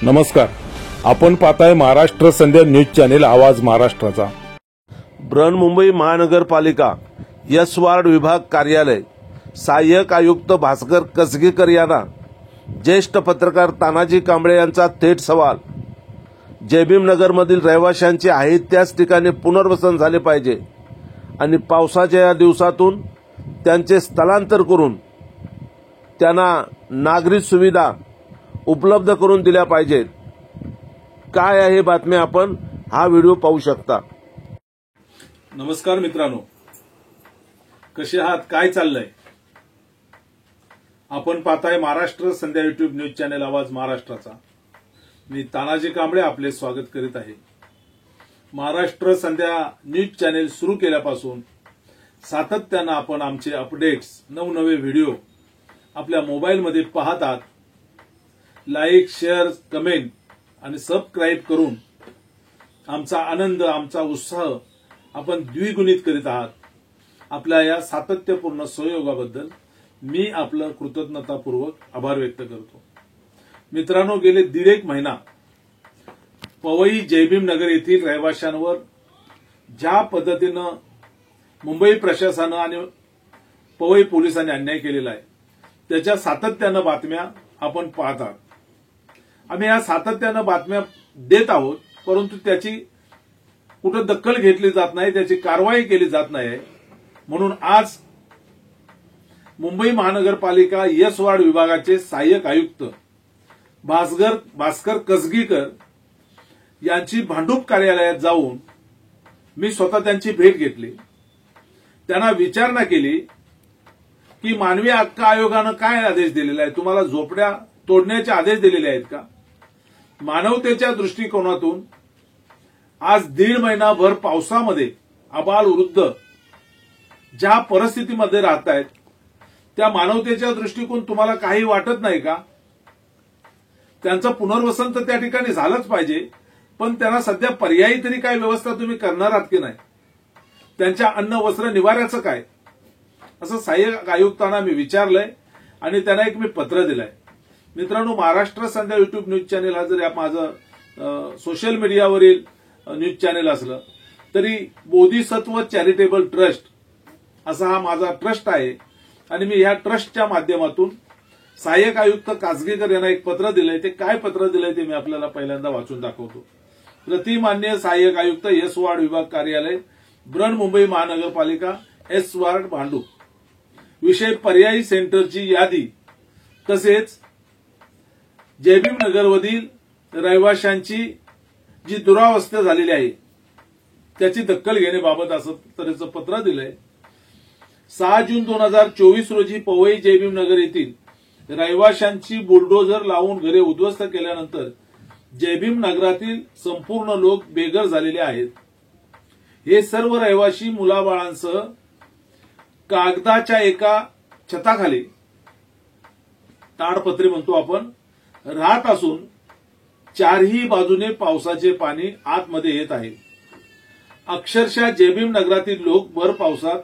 नमस्कार, आपण पाहताय महाराष्ट्र संध्या न्यूज चॅनेल आवाज महाराष्ट्राचा। बृहन्मुंबई महानगरपालिका एस वार्ड विभाग कार्यालय सहाय्यक आयुक्त भास्कर कसगीकर यांना ज्येष्ठ पत्रकार तानाजी कांबळे यांचा थेट सवाल। जयभीम नगरमधील रहिवाशांचे आहे त्याच ठिकाणी पुनर्वसन झाले पाहिजे आणि पावसाच्या या दिवसातून त्यांचे स्थलांतर करून त्यांना नागरिक सुविधा उपलब्ध करून दिल्या पाहिजेत। काय आहे बातमी, आपण हा व्हिडिओ पाहू शकता। नमस्कार मित्रांनो, कसे आहात, काय चाललंय? आपण पाहताय महाराष्ट्र संध्या युट्यूब न्यूज चॅनेल आवाज महाराष्ट्राचा। मी तानाजी कांबळे आपले स्वागत करीत आहे। महाराष्ट्र संध्या न्यूज चॅनेल सुरू केल्यापासून सातत्याने आपण आमचे अपडेट्स, नवनवे व्हिडिओ आपल्या मोबाईलमध्ये पाहत आहात। लाईक, शेअर, कमेंट आणि सबस्क्राईब करून आमचा आनंद, आमचा उत्साह आपण द्विगुणित करीत आहात। आपल्या या सातत्यपूर्ण सहयोगाबद्दल मी आपलं कृतज्ञतापूर्वक आभार व्यक्त करतो। मित्रांनो, गेले दीड एक महिना पवई जयभीम नगर येथील रहिवाशांवर ज्या पद्धतीनं मुंबई प्रशासनानं आणि पवई पोलिसांनी अन्याय केलेला आहे, त्याच्या सातत्यानं बातम्या आपण पाहत आहात। आम्ही या सातत्यानं बातम्या देत आहोत, परंतु त्याची कुठं दखल घेतली जात नाही, त्याची कारवाई केली जात नाही। म्हणून आज मुंबई महानगरपालिका एस वार्ड विभागाचे सहाय्यक आयुक्त भास्कर कसगीकर यांची भांडूप कार्यालयात जाऊन मी स्वतः त्यांची भेट घेतली। त्यांना विचारणा केली की मानवी हक्क आयोगानं काय आदेश दिलेला आहे, तुम्हाला झोपड्या तोडण्याचे आदेश दिलेले आहेत का? मानवतेच्या दृष्टिकोनातून आज दीड महिनाभर पावसामध्ये आबालवृद्ध ज्या परिस्थितीमध्ये राहत आहेत, त्या मानवतेच्या दृष्टिकोन तुम्हाला काही वाटत नाही का? त्यांचं पुनर्वसन तर त्या ठिकाणी झालंच पाहिजे, पण त्यांना सध्या पर्यायी तरी काय व्यवस्था तुम्ही करणार आहात की नाही? त्यांच्या अन्न, वस्त्र, निवाऱ्याचं काय, असं सहाय्यक आयुक्तांना मी विचारलंय आणि त्यांना एक मी पत्र दिलंय। मित्रांनो, महाराष्ट्र संध्या युट्यूब न्यूज चॅनेल हा जरी माझं सोशल मीडियावरील न्यूज चॅनेल असलं तरी बोधिसत्व चॅरिटेबल ट्रस्ट असा हा माझा ट्रस्ट आहे आणि मी ह्या ट्रस्टच्या माध्यमातून सहाय्यक आयुक्त कसगीकर यांना एक पत्र दिलंय। ते काय पत्र दिलंय ते मी आपल्याला पहिल्यांदा वाचून दाखवतो। प्रतिमान्य सहाय्यक आयुक्त एस वार्ड विभाग कार्यालय, बृहन्मुंबई महानगरपालिका, एस वार्ड, भांडूप। विषय पर्यायी सेंटरची यादी तसेच जयभीम नगरमधील रहिवाशांची जी दुरावस्था झालेली आहे त्याची दखल घेण्याबाबत असं तऱ्हेचं पत्र दिलंय। 6 जून 2024 रोजी पवई जयभीम नगर येथील रहिवाशांची बुलडोझर लावून घरे उद्ध्वस्त केल्यानंतर जयभीम नगरातील संपूर्ण लोक बेघर झालेले आहेत। हे सर्व रहिवाशी मुलाबाळांसह कागदाच्या एका छताखाली, ताडपत्री म्हणतो आपण, राहत असून चारही बाजूने पावसाचे पाणी आतमध्ये येत आहे। अक्षरशः जयभीम नगरातील लोक भर पावसात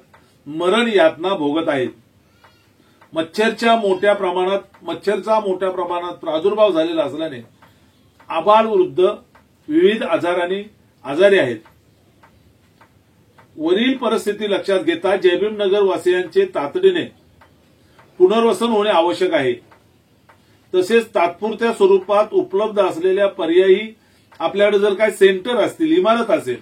मरण यातना भोगत आहेत। मच्छरचा मोठ्या प्रमाणात प्रादुर्भाव झालेला असल्याने आबालवृद्ध विविध आजारांनी आजारी आहेत। वरील परिस्थिती लक्षात घेता जयभीम नगर वासियांचे तातडीने पुनर्वसन होणे आवश्यक आहे। तसेच तात्पुरत्या स्वरूपात उपलब्ध असलेल्या पर्यायी आपल्याकडे जर काही सेंटर असतील, इमारत असेल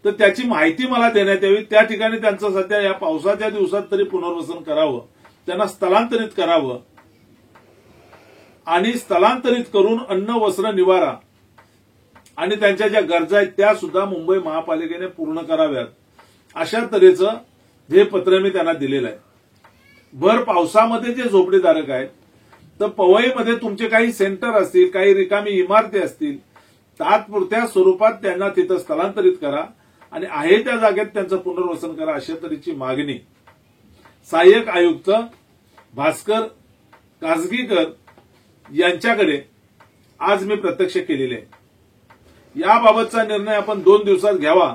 तर त्याची माहिती मला देण्यात यावी। त्या ठिकाणी त्यांचं सध्या या पावसाच्या दिवसात तरी पुनर्वसन करावं, त्यांना स्थलांतरित करावं आणि स्थलांतरित करून अन्न, वस्त्र, निवारा आणि त्यांच्या ज्या गरजा आहेत त्या सुद्धा मुंबई महापालिकेने पूर्ण कराव्यात, अशा तऱ्हेचं हे पत्र मी त्यांना दिलेलं आहे। भर पावसामध्ये जे झोपडीधारक आहेत, तर पवईमध्ये तुमचे काही सेंटर असतील, काही रिकामी इमारती असतील, तात्पुरत्या स्वरूपात त्यांना तिथं स्थलांतरित करा आणि आहे त्या जागेत त्यांचं पुनर्वसन करा, अशा तऱ्हेची मागणी सहाय्यक आयुक्त भास्कर कसगीकर यांच्याकडे आज मी प्रत्यक्ष केलेली आहे। याबाबतचा निर्णय आपण 2 दिवसात घ्यावा,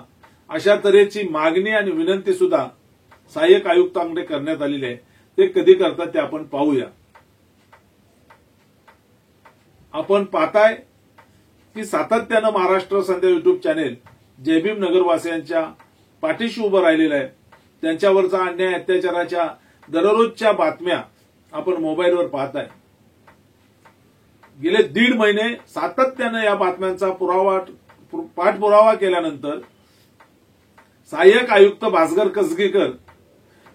अशा तऱ्हेची मागणी आणि विनंती सुद्धा सहाय्यक आयुक्तांकडे करण्यात आलेली आहे। ते कधी करतात ते आपण पाहूया। आपण पाहताय की सातत्यानं महाराष्ट्र संध्या युट्यूब चॅनेल जय भीम नगरवासियांच्या पाठीशी उभं राहिलेलं आहे. त्यांच्यावरचा अन्याय अत्याचाराच्या दररोजच्या बातम्या आपण मोबाईलवर पाहताय. गेले 1.5 महिने सातत्यानं या बातम्यांचा पाठपुरावा केल्यानंतर सहाय्यक आयुक्त भास्कर कसगीकर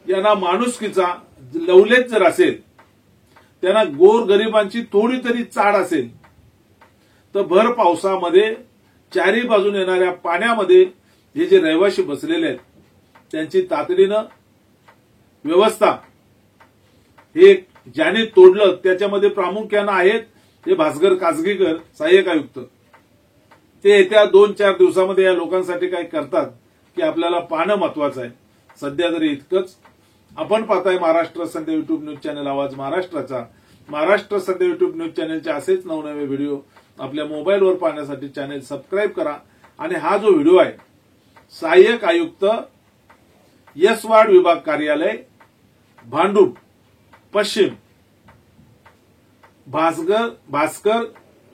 यांना माणुसकीचा लवलेच जर असेल, त्यांना गोरगरिबांची थोडी तरी चाड असेल, तर भर पावसामध्ये चारी बाजून येणाऱ्या पाण्यामध्ये हे जे रहिवासी बसलेले आहेत त्यांची तातडीनं व्यवस्था हे ज्याने तोडलं त्याच्यामध्ये प्रामुख्यानं आहेत हे भास्कर कसगीकर सहाय्यक आयुक्त. ते येत्या 2-4 दिवसामध्ये या लोकांसाठी काय करतात की आपल्याला पाहणं महत्वाचं आहे. सध्या तरी इतकंच. आपण पाहताय महाराष्ट्र संध्या युट्यूब न्यूज चॅनल आवाज महाराष्ट्राचा. महाराष्ट्र संध्या युट्यूब न्यूज चॅनलचे असेच नवनवे व्हिडिओ आपल्या मोबाईलवर पाहण्यासाठी चॅनल सबस्क्राईब करा. आणि हा जो व्हिडिओ आहे सहाय्यक आयुक्त यस वार्ड विभाग कार्यालय भांडूप पश्चिम भास्कर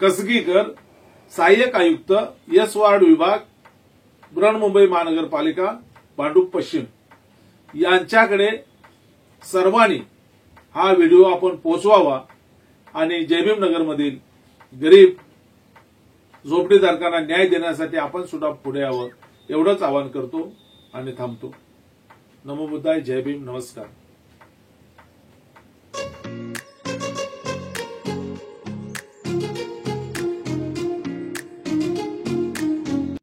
कसगीकर सहाय्यक आयुक्त यस वार्ड विभाग बृहन्मुंबई महानगरपालिका भांडूप पश्चिम यांच्याकडे सर्वांनी हा व्हिडिओ आपण पोहोचवावा आणि जय भीम नगरमधील गरीब झोपडीधारकांना न्याय देण्यासाठी आपण सुद्धा पुढे यावं एवढंच आवाहन करतो आणि थांबतो. नमो बुद्धाय. जय भीम. नमस्कार.